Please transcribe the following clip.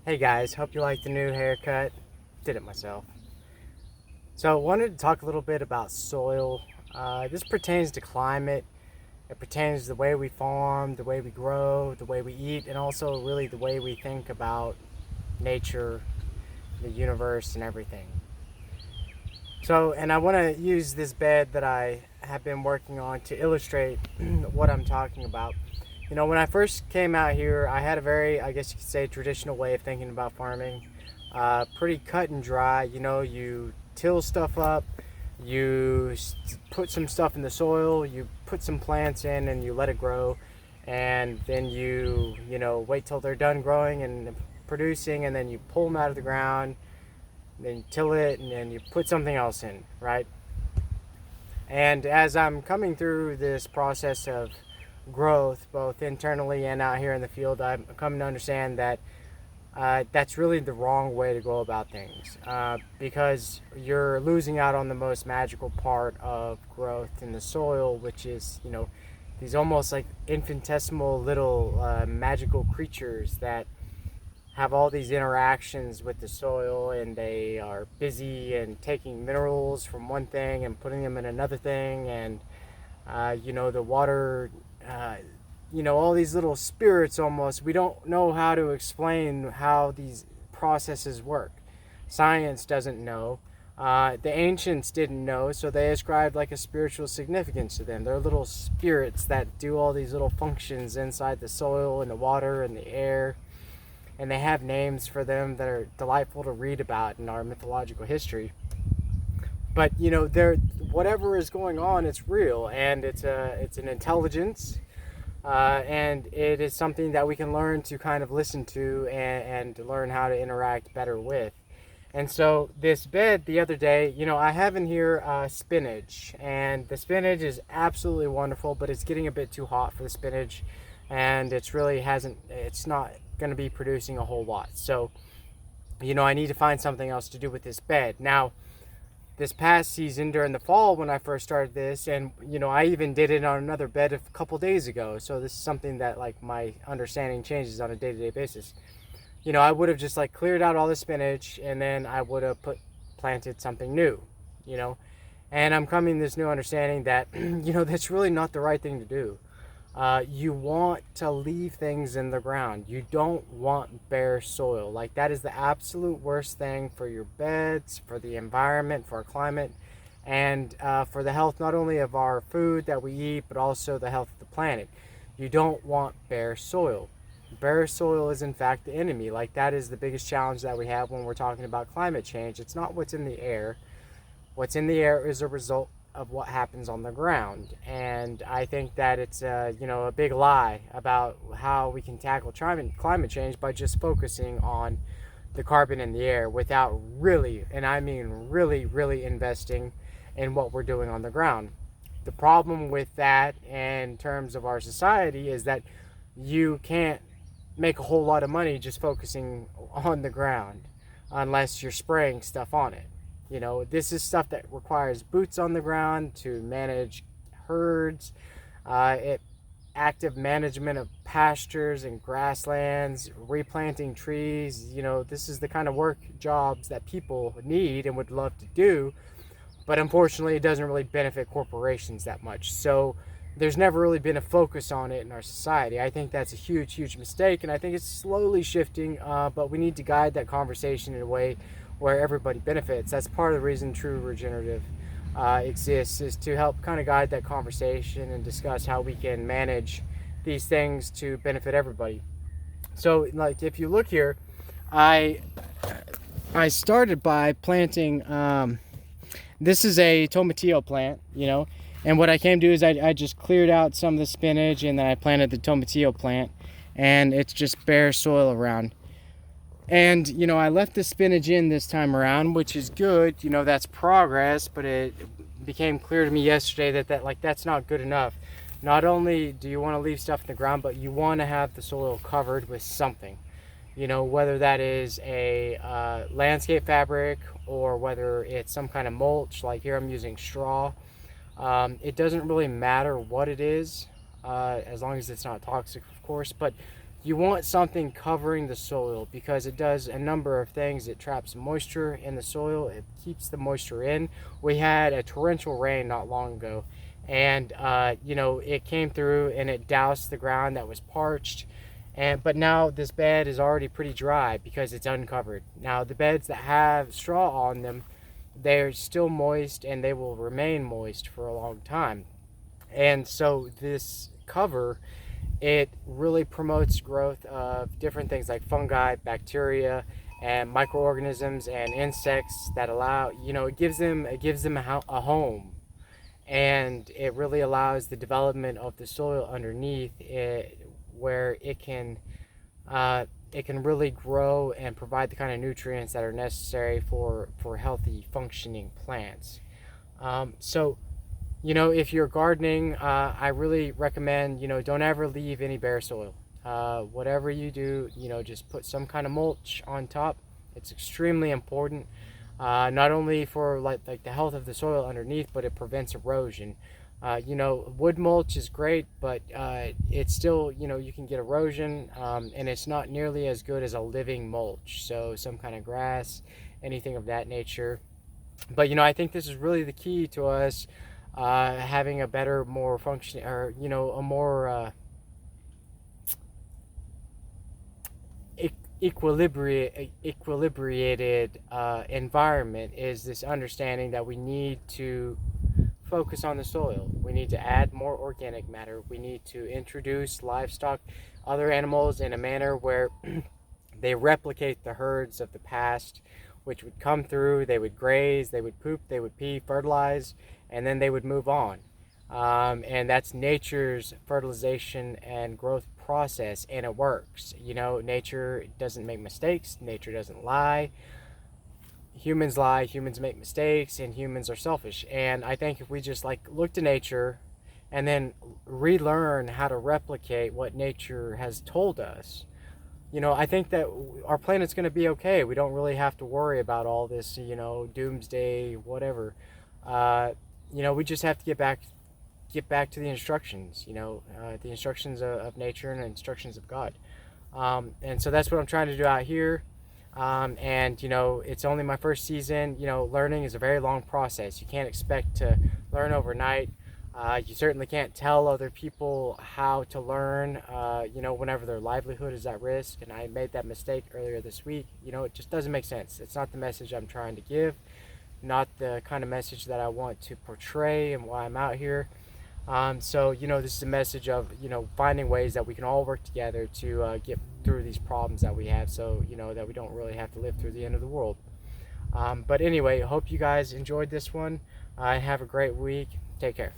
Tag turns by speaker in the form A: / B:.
A: Hey guys, hope you like the new haircut. Did it myself. So, I wanted to talk a little bit about soil. This pertains to climate. It pertains to the way we farm, the way we grow, the way we eat, and also really the way we think about nature, the universe, and everything. So, and I want to use this bed that I have been working on to illustrate what I'm talking about. When I first came out here, I had a very, I guess you could say, traditional way of thinking about farming. Pretty cut and dry. You till stuff up, you put some stuff in the soil, you put some plants in, and you let it grow, and then wait till they're done growing and producing, and then you pull them out of the ground, then you till it, and then you put something else in, right? And as I'm coming through this process of growth, both internally and out here in the field, I'm coming to understand that that's really the wrong way to go about things, because you're losing out on the most magical part of growth in the soil, which is, these almost like infinitesimal little magical creatures that have all these interactions with the soil, and they are busy and taking minerals from one thing and putting them in another thing, and the water, all these little spirits almost. We don't know how to explain how these processes work. Science doesn't know. The ancients didn't know, so they ascribed like a spiritual significance to them. They're little spirits that do all these little functions inside the soil and the water and the air, and they have names for them that are delightful to read about in our mythological history. But they're, whatever is going on, it's real, and it's an intelligence, and it is something that we can learn to kind of listen to, and to learn how to interact better with. And so this bed the other day, I have in here spinach, and the spinach is absolutely wonderful, but it's getting a bit too hot for the spinach, and it's not going to be producing a whole lot. So, I need to find something else to do with this bed. Now, this past season during the fall when I first started this, and I even did it on another bed a couple days ago. So this is something that like my understanding changes on a day-to-day basis. I would have just like cleared out all the spinach, and then I would have planted something new, you know. And I'm coming to this new understanding that that's really not the right thing to do. You want to leave things in the ground. You don't want bare soil. Like, that is the absolute worst thing for your beds, for the environment, for our climate, and for the health not only of our food that we eat, but also the health of the planet. You don't want bare soil. Bare soil is in fact the enemy. Like, that is the biggest challenge that we have when we're talking about climate change. It's not what's in the air. What's in the air is a result of what happens on the ground, and I think that it's a big lie about how we can tackle climate change by just focusing on the carbon in the air without really, and I mean really, really investing in what we're doing on the ground. The problem with that in terms of our society is that you can't make a whole lot of money just focusing on the ground unless you're spraying stuff on it. This is stuff that requires boots on the ground to manage herds, active management of pastures and grasslands, replanting trees. This is the kind of work jobs that people need and would love to do, but unfortunately it doesn't really benefit corporations that much. So there's never really been a focus on it in our society. I think that's a huge, huge mistake, and I think it's slowly shifting, but we need to guide that conversation in a way where everybody benefits. That's part of the reason True Regenerative exists, is to help kind of guide that conversation and discuss how we can manage these things to benefit everybody. So, like, if you look here, I started by planting, this is a tomatillo plant, and what I came to is I just cleared out some of the spinach, and then I planted the tomatillo plant, and it's just bare soil around. And I left the spinach in this time around, which is good. That's progress, but it became clear to me yesterday that that's not good enough. Not only do you want to leave stuff in the ground, but you want to have the soil covered with something. Whether that is a landscape fabric, or whether it's some kind of mulch. Like here I'm using straw. It doesn't really matter what it is, as long as it's not toxic, of course. But you want something covering the soil because it does a number of things. It traps moisture in the soil, it keeps the moisture in. We had a torrential rain not long ago, and it came through and it doused the ground that was parched. But now this bed is already pretty dry because it's uncovered. Now the beds that have straw on them, they're still moist and they will remain moist for a long time. And so this cover, it really promotes growth of different things like fungi, bacteria, and microorganisms and insects that allow, it gives them a home, and it really allows the development of the soil underneath it, where it can really grow and provide the kind of nutrients that are necessary for healthy functioning plants. So if you're gardening, I really recommend, don't ever leave any bare soil. Whatever you do, just put some kind of mulch on top. It's extremely important, not only for like the health of the soil underneath, but it prevents erosion. Wood mulch is great, but it's still, you can get erosion, and it's not nearly as good as a living mulch. So some kind of grass, anything of that nature. But I think this is really the key to us having a better, more function, or a more equilibrated environment, is this understanding that we need to focus on the soil. We need to add more organic matter. We need to introduce livestock, other animals, in a manner where they replicate the herds of the past, which would come through, they would graze, they would poop, they would pee, fertilize, and then they would move on. And that's nature's fertilization and growth process, and it works. Nature doesn't make mistakes, nature doesn't lie. Humans lie, humans make mistakes, and humans are selfish. And I think if we just look to nature and then relearn how to replicate what nature has told us, I think that our planet's going to be okay. We don't really have to worry about all this, doomsday, whatever. We just have to get back to the instructions, the instructions of nature and the instructions of God. And so that's what I'm trying to do out here. It's only my first season. Learning is a very long process. You can't expect to learn overnight. You certainly can't tell other people how to learn, whenever their livelihood is at risk. And I made that mistake earlier this week. It just doesn't make sense. It's not the message I'm trying to give, not the kind of message that I want to portray and why I'm out here. So this is a message of, finding ways that we can all work together to get through these problems that we have, so, that we don't really have to live through the end of the world. But anyway, I hope you guys enjoyed this one. Have a great week. Take care.